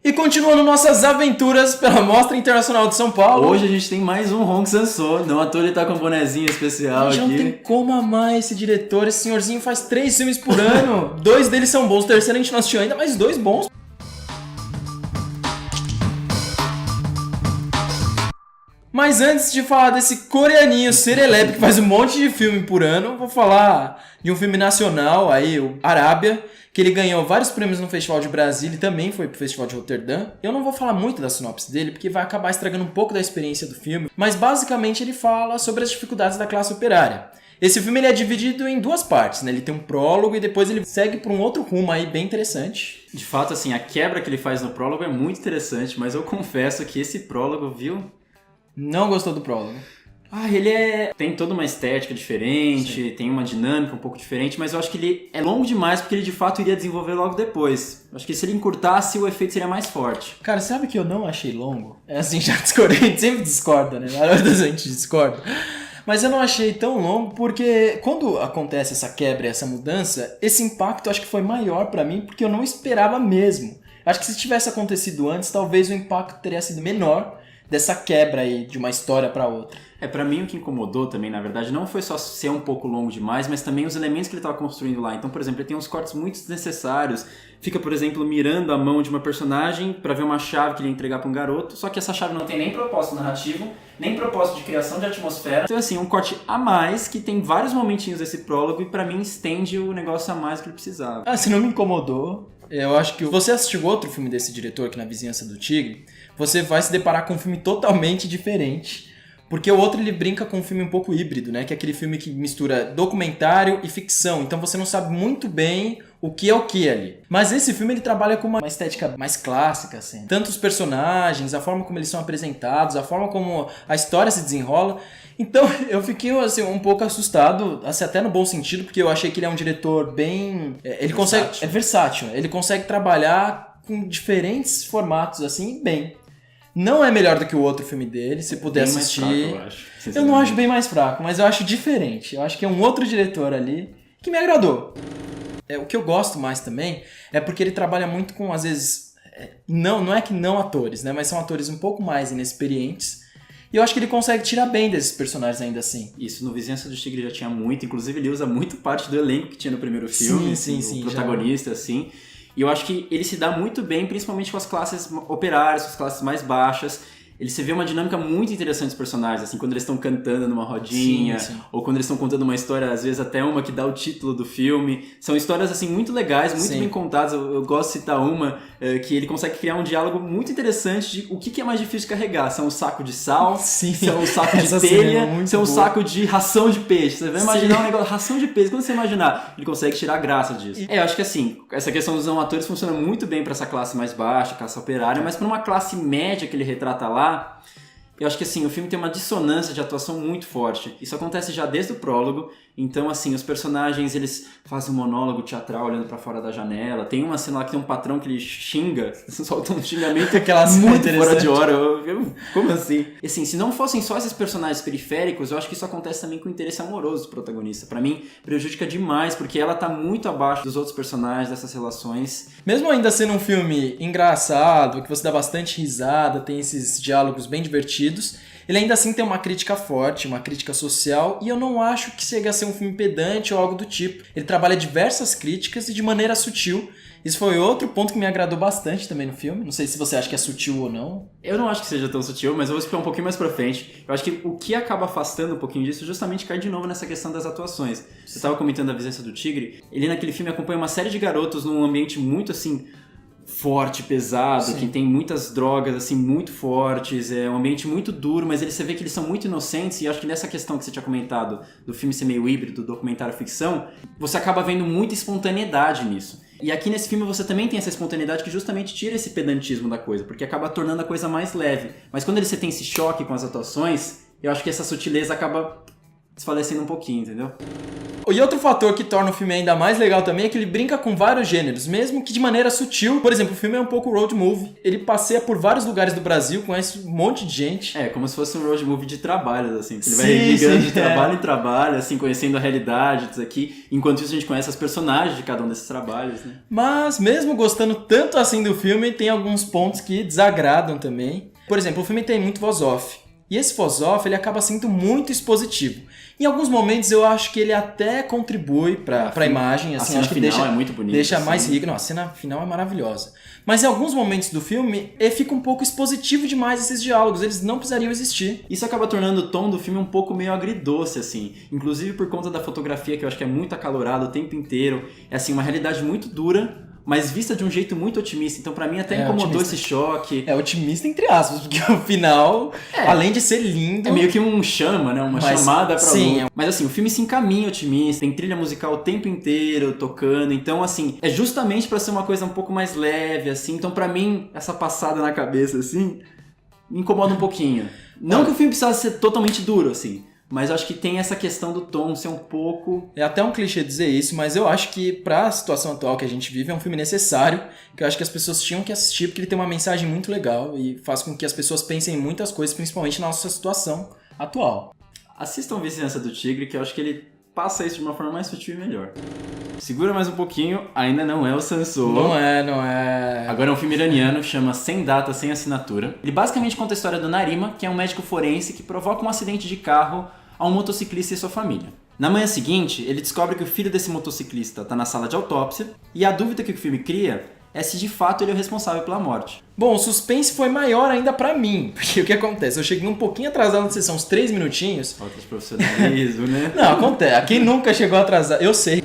E continuando nossas aventuras pela Mostra Internacional de São Paulo. Hoje a gente tem mais um Hong Sang-soo. Não à toa ele tá com um bonezinho especial aqui. Não tem como amar esse diretor. Esse senhorzinho faz 3 filmes por ano. 2 deles são bons. O terceiro a gente não assistiu ainda, mas 2 bons. Mas antes de falar desse coreaninho serelepe que faz um monte de filme por ano, vou falar de um filme nacional aí, o Arábia, que ele ganhou vários prêmios no Festival de Brasília e também foi pro Festival de Roterdã. Eu não vou falar muito da sinopse dele, porque vai acabar estragando um pouco da experiência do filme, mas basicamente ele fala sobre as dificuldades da classe operária. Esse filme ele é dividido em 2 partes, né? Ele tem um prólogo e depois ele segue por um outro rumo aí bem interessante. De fato, assim, a quebra que ele faz no prólogo é muito interessante, mas eu confesso que esse prólogo, viu? Não gostou do prólogo? Ele tem toda uma estética diferente, tem uma dinâmica um pouco diferente, mas eu acho que ele é longo demais porque ele de fato iria desenvolver logo depois. Eu acho que se ele encurtasse, o efeito seria mais forte. Cara, sabe que eu não achei longo? É assim, já discordei, a gente sempre discorda, né? Na hora a gente discorda. Mas eu não achei tão longo porque quando acontece essa quebra e essa mudança, esse impacto acho que foi maior pra mim porque eu não esperava mesmo. Acho que se tivesse acontecido antes, talvez o impacto teria sido menor dessa quebra aí de uma história pra outra. Pra mim o que incomodou também, na verdade, não foi só ser um pouco longo demais, mas também os elementos que ele estava construindo lá. Então, por exemplo, ele tem uns cortes muito desnecessários. Fica, por exemplo, mirando a mão de uma personagem pra ver uma chave que ele ia entregar pra um garoto, só que essa chave não tem nem propósito narrativo, nem propósito de criação de atmosfera. Então, assim, um corte a mais que tem vários momentinhos desse prólogo e pra mim estende o negócio a mais que ele precisava. Se não me incomodou, eu acho que você assistiu outro filme desse diretor aqui na Vizinhança do Tigre, você vai se deparar com um filme totalmente diferente. Porque o outro ele brinca com um filme um pouco híbrido, né? Que é aquele filme que mistura documentário e ficção. Então você não sabe muito bem o que é o que ali. Mas esse filme ele trabalha com uma estética mais clássica, assim. Tanto os personagens, a forma como eles são apresentados, a forma como a história se desenrola. Então eu fiquei assim, um pouco assustado, assim, até no bom sentido, porque eu achei que ele é um diretor bem... Ele consegue... É versátil. Ele consegue trabalhar com diferentes formatos, assim, bem... Não é melhor do que o outro filme dele, se puder bem assistir. Mais fraco, eu acho. Eu não acho bem mais fraco, mas eu acho diferente. Eu acho que é um outro diretor ali que me agradou. O que eu gosto mais também é porque ele trabalha muito com, às vezes, não é que não atores, né? Mas são atores um pouco mais inexperientes. E eu acho que ele consegue tirar bem desses personagens ainda assim. Isso, no Vizinhança do Tigre já tinha muito. Inclusive ele usa muito parte do elenco que tinha no primeiro filme. Sim, o protagonista, já. Assim. E eu acho que ele se dá muito bem, principalmente com as classes operárias, com as classes mais baixas. Se vê uma dinâmica muito interessante dos personagens, assim, quando eles estão cantando numa rodinha, sim. Ou quando eles estão contando uma história, às vezes até uma que dá o título do filme. São histórias, assim, muito legais, muito bem contadas. Eu gosto de citar uma que ele consegue criar um diálogo muito interessante de o que é mais difícil de carregar. São um saco de sal, são um saco de telha, são um saco de ração de peixe. Você vai imaginar um negócio, ração de peixe, quando você imaginar, ele consegue tirar a graça disso. Eu acho que assim, essa questão dos não atores funciona muito bem para essa classe mais baixa, classe operária, mas para uma classe média que ele retrata lá, eu acho que assim, o filme tem uma dissonância de atuação muito forte. Isso acontece já desde o prólogo. Então, assim, os personagens, eles fazem um monólogo teatral olhando pra fora da janela. Tem uma cena lá que tem um patrão que ele xinga, solta um xingamento muito fora de hora. Como assim? E, assim, se não fossem só esses personagens periféricos, eu acho que isso acontece também com o interesse amoroso do protagonista. Pra mim, prejudica demais, porque ela tá muito abaixo dos outros personagens, dessas relações. Mesmo ainda sendo um filme engraçado, que você dá bastante risada, tem esses diálogos bem divertidos, ele ainda assim tem uma crítica forte, uma crítica social, e eu não acho que chega a ser um filme pedante ou algo do tipo. Ele trabalha diversas críticas e de maneira sutil. Isso foi outro ponto que me agradou bastante também no filme. Não sei se você acha que é sutil ou não. Eu não acho que seja tão sutil, mas eu vou explicar um pouquinho mais pra frente. Eu acho que o que acaba afastando um pouquinho disso justamente cai de novo nessa questão das atuações. Você estava comentando a Vizinhança do Tigre. Ele naquele filme acompanha uma série de garotos num ambiente muito assim... forte, pesado, sim. Que tem muitas drogas assim muito fortes, é um ambiente muito duro, mas você vê que eles são muito inocentes, e acho que nessa questão que você tinha comentado do filme ser meio híbrido, documentário ficção, você acaba vendo muita espontaneidade nisso. E aqui nesse filme você também tem essa espontaneidade que justamente tira esse pedantismo da coisa, porque acaba tornando a coisa mais leve. Mas quando você tem esse choque com as atuações, eu acho que essa sutileza acaba desfalecendo um pouquinho, entendeu? E outro fator que torna o filme ainda mais legal também é que ele brinca com vários gêneros, mesmo que de maneira sutil. Por exemplo, o filme é um pouco road movie. Ele passeia por vários lugares do Brasil, conhece um monte de gente. É, como se fosse um road movie de trabalhos, assim. Ele vai ligando de trabalho em trabalho, assim, conhecendo a realidade disso aqui. Enquanto isso, a gente conhece as personagens de cada um desses trabalhos, né? Mas, mesmo gostando tanto assim do filme, tem alguns pontos que desagradam também. Por exemplo, o filme tem muito voz off. E esse voz off, ele acaba sendo muito expositivo. Em alguns momentos eu acho que ele até contribui pra imagem. Assim, a cena acho que final é muito bonita. Deixa mais rico. Não, a cena final é maravilhosa. Mas em alguns momentos do filme, ele fica um pouco expositivo demais esses diálogos. Eles não precisariam existir. Isso acaba tornando o tom do filme um pouco meio agridoce, assim. Inclusive por conta da fotografia, que eu acho que é muito acalorada o tempo inteiro. É assim, uma realidade muito dura, mas vista de um jeito muito otimista. Então pra mim até incomodou esse choque. É otimista entre aspas, porque o final, além de ser lindo... É meio que um chama, né? Uma chamada pra sim, luz. Mas assim, o filme se encaminha otimista, tem trilha musical o tempo inteiro tocando. Então assim, é justamente pra ser uma coisa um pouco mais leve, assim. Então pra mim, essa passada na cabeça, assim, me incomoda um pouquinho. Não que o filme precisasse ser totalmente duro, assim. Mas eu acho que tem essa questão do tom ser um pouco... É até um clichê dizer isso, mas eu acho que pra situação atual que a gente vive é um filme necessário, que eu acho que as pessoas tinham que assistir, porque ele tem uma mensagem muito legal e faz com que as pessoas pensem em muitas coisas, principalmente na nossa situação atual. Assistam Vizinhança do Tigre, que eu acho que ele passa isso de uma forma mais sutil e melhor. Segura mais um pouquinho, ainda não é o Sansou. Não é. Agora é um filme iraniano que chama Sem Data, Sem Assinatura. Ele basicamente conta a história do Narima, que é um médico forense que provoca um acidente de carro a um motociclista e sua família. Na manhã seguinte, ele descobre que o filho desse motociclista está na sala de autópsia e a dúvida que o filme cria é se de fato ele é o responsável pela morte. Bom, o suspense foi maior ainda pra mim, porque o que acontece? Eu cheguei um pouquinho atrasado na sessão, uns 3 minutinhos. Falta de profissionalismo, né? Não, acontece. Quem nunca chegou atrasado? Eu sei.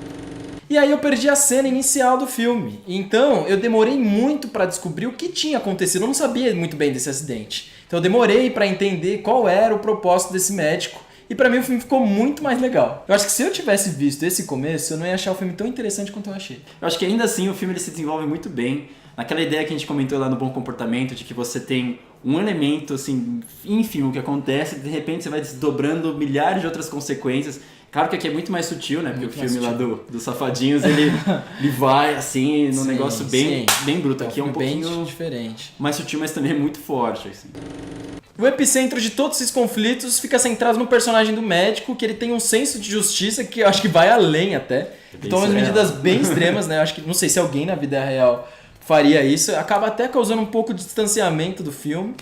E aí eu perdi a cena inicial do filme. Então eu demorei muito pra descobrir o que tinha acontecido. Eu não sabia muito bem desse acidente. Então eu demorei pra entender qual era o propósito desse médico. E pra mim o filme ficou muito mais legal. Eu acho que se eu tivesse visto esse começo, eu não ia achar o filme tão interessante quanto eu achei. Eu acho que ainda assim o filme ele se desenvolve muito bem. Naquela ideia que a gente comentou lá no Bom Comportamento, de que você tem um elemento assim, ínfimo que acontece, e de repente você vai desdobrando milhares de outras consequências. Claro que aqui é muito mais sutil, né? Porque muito o filme lá dos Safadinhos, ele vai assim, num negócio bem bruto. Aqui é um pouquinho bem diferente. Mais sutil, mas também muito forte. Assim. O epicentro de todos esses conflitos fica centrado no personagem do médico, que ele tem um senso de justiça que eu acho que vai além até. Toma umas medidas bem extremas, né? Eu acho que não sei se alguém na vida real faria isso. Acaba até causando um pouco de distanciamento do filme.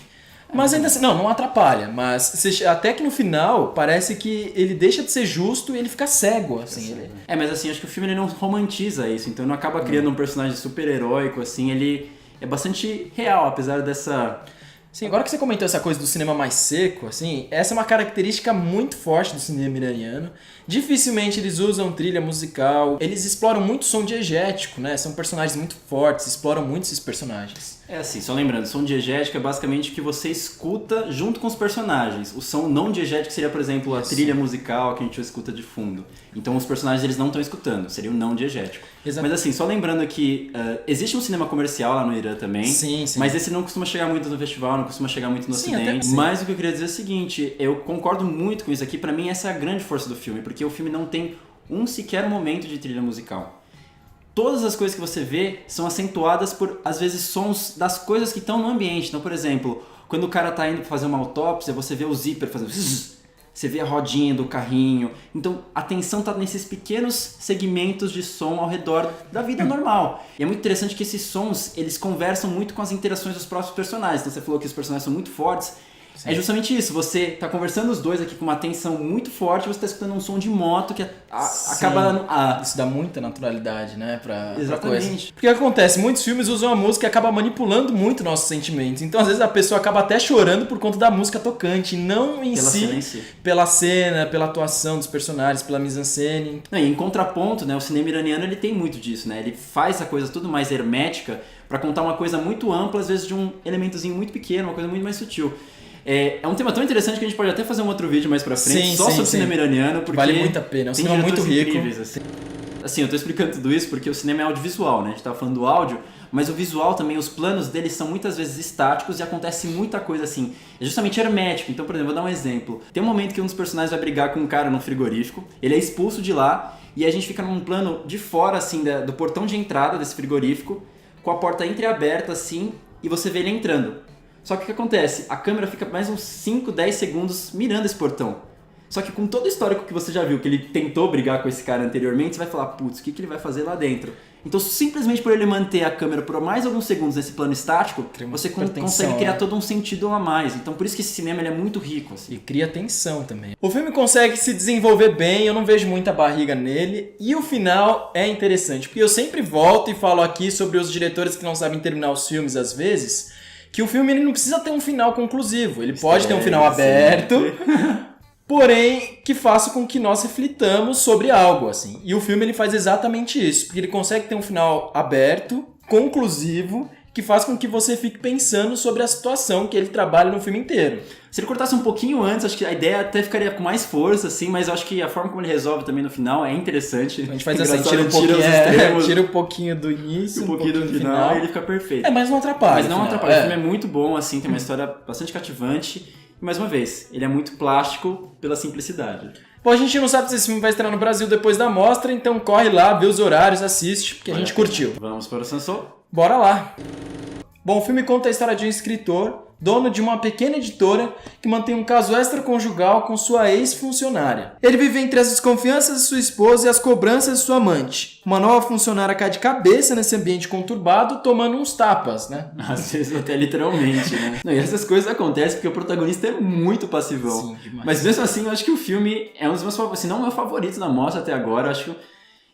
Mas ainda assim, não atrapalha, mas até que no final parece que ele deixa de ser justo e ele fica cego, assim. Mas assim, acho que o filme ele não romantiza isso, então ele não acaba criando um personagem super heróico, assim, ele é bastante real, apesar dessa... Sim, agora que você comentou essa coisa do cinema mais seco, assim, essa é uma característica muito forte do cinema iraniano. Dificilmente eles usam trilha musical, eles exploram muito som diegético, né? São personagens muito fortes, exploram muito esses personagens. É assim, só lembrando, som diegético é basicamente o que você escuta junto com os personagens. O som não diegético seria, por exemplo, a trilha musical que a gente escuta de fundo. Então os personagens eles não estão escutando, seria o não diegético. Exato. Mas assim, só lembrando que existe um cinema comercial lá no Irã também, sim. Mas esse não costuma chegar muito no festival, não costuma chegar muito no Ocidente. Mas o que eu queria dizer é o seguinte, eu concordo muito com isso aqui, pra mim essa é a grande força do filme, porque o filme não tem um sequer momento de trilha musical. Todas as coisas que você vê são acentuadas por, às vezes, sons das coisas que estão no ambiente. Então, por exemplo, quando o cara tá indo fazer uma autópsia, você vê o zíper fazendo... Você vê a rodinha do carrinho. Então, a atenção tá nesses pequenos segmentos de som ao redor da vida normal. E é muito interessante que esses sons, eles conversam muito com as interações dos próprios personagens. Então, você falou que os personagens são muito fortes. Sim. É justamente isso, você tá conversando os dois aqui com uma tensão muito forte, você tá escutando um som de moto que acaba... Isso dá muita naturalidade, né, pra Exatamente. Coisa. Porque o que acontece? Muitos filmes usam a música e acaba manipulando muito nossos sentimentos. Então, às vezes, a pessoa acaba até chorando por conta da música tocante, não em si, pela cena, pela atuação dos personagens, pela mise-en-scène. E em contraponto, né, o cinema iraniano ele tem muito disso, né? Ele faz a coisa tudo mais hermética pra contar uma coisa muito ampla, às vezes de um elementozinho muito pequeno, uma coisa muito mais sutil. É um tema tão interessante que a gente pode até fazer um outro vídeo mais pra frente, só sobre cinema iraniano, porque vale muito a pena, é um cinema muito rico. Assim, eu tô explicando tudo isso porque o cinema é audiovisual, né? A gente tava falando do áudio, mas o visual também, os planos deles são muitas vezes estáticos e acontece muita coisa assim. É justamente hermético. Então, por exemplo, vou dar um exemplo. Tem um momento que um dos personagens vai brigar com um cara no frigorífico, ele é expulso de lá e a gente fica num plano de fora, assim, do portão de entrada desse frigorífico, com a porta entreaberta, assim, e você vê ele entrando. Só que o que acontece? A câmera fica mais uns 5, 10 segundos mirando esse portão. Só que com todo o histórico que você já viu, que ele tentou brigar com esse cara anteriormente, você vai falar, putz, o que ele vai fazer lá dentro? Então, simplesmente por ele manter a câmera por mais alguns segundos nesse plano estático, você consegue criar todo um sentido a mais. Então, por isso que esse cinema ele é muito rico. Assim. E cria tensão também. O filme consegue se desenvolver bem, eu não vejo muita barriga nele. E o final é interessante, porque eu sempre volto e falo aqui sobre os diretores que não sabem terminar os filmes às vezes, que o filme ele não precisa ter um final conclusivo. Ele pode ter um final aberto... porém que faça com que nós reflitamos sobre algo, assim. E o filme ele faz exatamente isso, porque ele consegue ter um final aberto, conclusivo, que faz com que você fique pensando sobre a situação que ele trabalha no filme inteiro. Se ele cortasse um pouquinho antes, acho que a ideia até ficaria com mais força, assim, mas eu acho que a forma como ele resolve também no final é interessante. A gente faz assim, tira um pouquinho do início, um pouquinho do final e ele fica perfeito. Mas não atrapalha. Mas não atrapalha. O filme é muito bom, assim, tem uma história bastante cativante. E mais uma vez, ele é muito plástico pela simplicidade. Bom, a gente não sabe se esse filme vai estrear no Brasil depois da mostra, então corre lá, vê os horários, assiste, porque a gente curtiu. Vamos para o Sansô? Bora lá! Bom, o filme conta a história de um escritor, dono de uma pequena editora, que mantém um caso extraconjugal com sua ex-funcionária. Ele vive entre as desconfianças de sua esposa e as cobranças de sua amante. Uma nova funcionária cai de cabeça nesse ambiente conturbado, tomando uns tapas, né? Às vezes até literalmente, né? Não, e essas coisas acontecem porque o protagonista é muito passivão. Sim, demais. Mas mesmo assim, eu acho que o filme é um dos meus favoritos, se não o meu favorito da mostra até agora. Eu acho que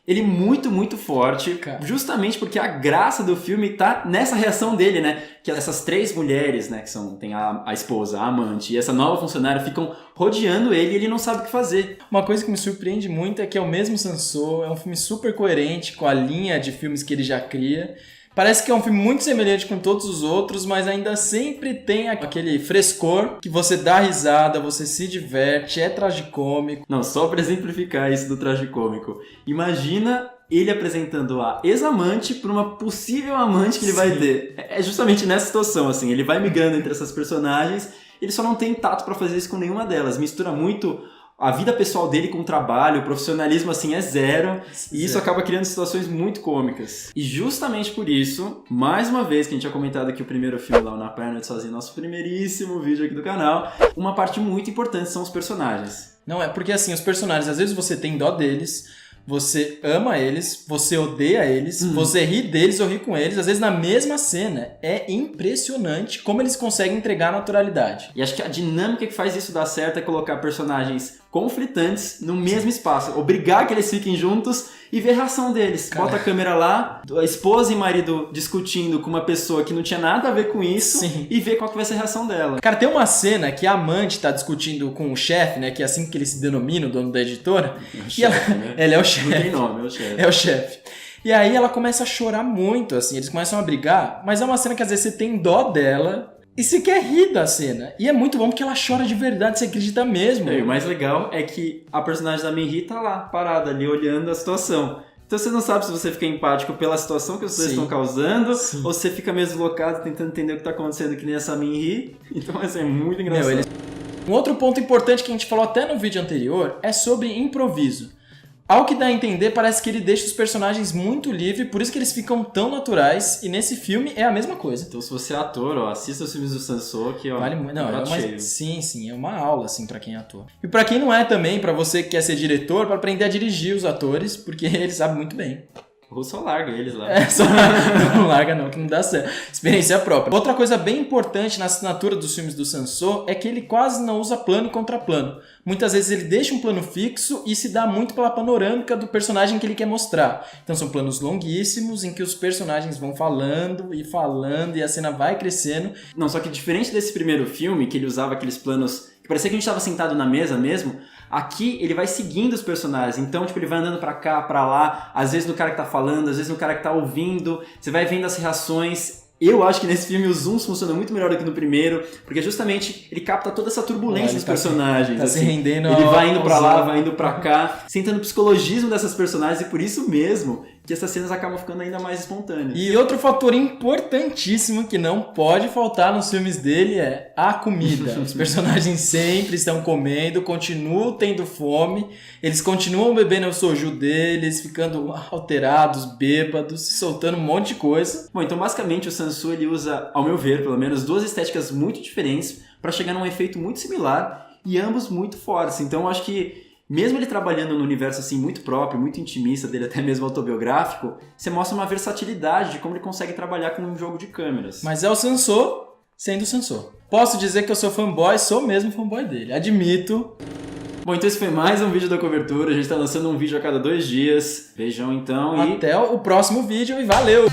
ele é muito, muito forte, justamente porque a graça do filme tá nessa reação dele, né? Que essas três mulheres, né, que tem a esposa, a amante e essa nova funcionária ficam rodeando ele e ele não sabe o que fazer. Uma coisa que me surpreende muito é que é o mesmo Sansô, é um filme super coerente com a linha de filmes que ele já cria. Parece que é um filme muito semelhante com todos os outros, mas ainda sempre tem aquele frescor que você dá risada, você se diverte, é tragicômico. Não, só pra exemplificar isso do tragicômico. Imagina ele apresentando a ex-amante para uma possível amante que ele vai ter. É justamente nessa situação, assim, ele vai migrando entre essas personagens, ele só não tem tato pra fazer isso com nenhuma delas. Mistura muito a vida pessoal dele com o trabalho, o profissionalismo assim é zero, e isso acaba criando situações muito cômicas. E justamente por isso, mais uma vez que a gente tinha comentado aqui o primeiro filme lá na Praia Noite Sozinho, nosso primeiríssimo vídeo aqui do canal, uma parte muito importante são os personagens. Não, é porque assim, os personagens, às vezes você tem dó deles, você ama eles, você odeia eles, você ri deles ou ri com eles, às vezes na mesma cena. É impressionante como eles conseguem entregar a naturalidade. E acho que a dinâmica que faz isso dar certo é colocar personagens conflitantes no mesmo espaço, obrigar que eles fiquem juntos e ver a reação deles. Bota a câmera lá, a esposa e marido discutindo com uma pessoa que não tinha nada a ver com isso. Sim. E ver qual que vai ser a reação dela. Cara, tem uma cena que a amante tá discutindo com o chefe, né, que é assim que ele se denomina, o dono da editora. É o chefe, né? Ele é o chefe. Não tem nome, é o chefe. É o chefe. E aí ela começa a chorar muito, assim, eles começam a brigar, mas é uma cena que às vezes você tem dó dela e você quer rir da cena. E é muito bom porque ela chora de verdade, você acredita mesmo. E o mais legal é que a personagem da Min-hee tá lá, parada ali, olhando a situação. Então você não sabe se você fica empático pela situação que os dois estão causando, ou se você fica meio deslocado tentando entender o que tá acontecendo, que nem essa Min-hee. Então assim, é muito engraçado. Um outro ponto importante que a gente falou até no vídeo anterior é sobre improviso. Ao que dá a entender, parece que ele deixa os personagens muito livres, por isso que eles ficam tão naturais, e nesse filme é a mesma coisa. Então se você é ator, ó, assista os filmes do Sansô, que ó, vale muito. Não, sim, é uma aula assim para quem é ator. E para quem não é também, para você que quer ser diretor, para aprender a dirigir os atores, porque eles sabem muito bem. Ou só larga eles lá. Não larga não, que não dá certo. Experiência própria. Outra coisa bem importante na assinatura dos filmes do Sansô é que ele quase não usa plano e contraplano. Muitas vezes ele deixa um plano fixo e se dá muito pela panorâmica do personagem que ele quer mostrar. Então são planos longuíssimos em que os personagens vão falando e a cena vai crescendo. Não, só que diferente desse primeiro filme, que ele usava aqueles planos que parecia que a gente estava sentado na mesa mesmo, aqui ele vai seguindo os personagens, então tipo, ele vai andando pra cá, pra lá, às vezes no cara que tá falando, às vezes no cara que tá ouvindo, você vai vendo as reações. Eu acho que nesse filme os zooms funcionam muito melhor do que no primeiro, porque justamente ele capta toda essa turbulência dos personagens. Tá assim. se rendendo. Ele vai indo pra lá, vai indo pra cá, sentando o psicologismo dessas personagens, e por isso mesmo que essas cenas acabam ficando ainda mais espontâneas. E outro fator importantíssimo que não pode faltar nos filmes dele é a comida. Os personagens sempre estão comendo, continuam tendo fome, eles continuam bebendo o soju deles, ficando alterados, bêbados, soltando um monte de coisa. Bom, então basicamente o Sansu ele usa, ao meu ver, pelo menos, duas estéticas muito diferentes para chegar num efeito muito similar e ambos muito fortes. Então eu acho que mesmo ele trabalhando no universo assim muito próprio, muito intimista dele, até mesmo autobiográfico, você mostra uma versatilidade de como ele consegue trabalhar com um jogo de câmeras. Mas é o Sansô sendo o Sansô. Posso dizer que eu sou fanboy, sou mesmo fanboy dele, admito. Bom, então esse foi mais um vídeo da cobertura, a gente tá lançando um vídeo a cada 2 dias. Beijão então e... Até o próximo vídeo e valeu!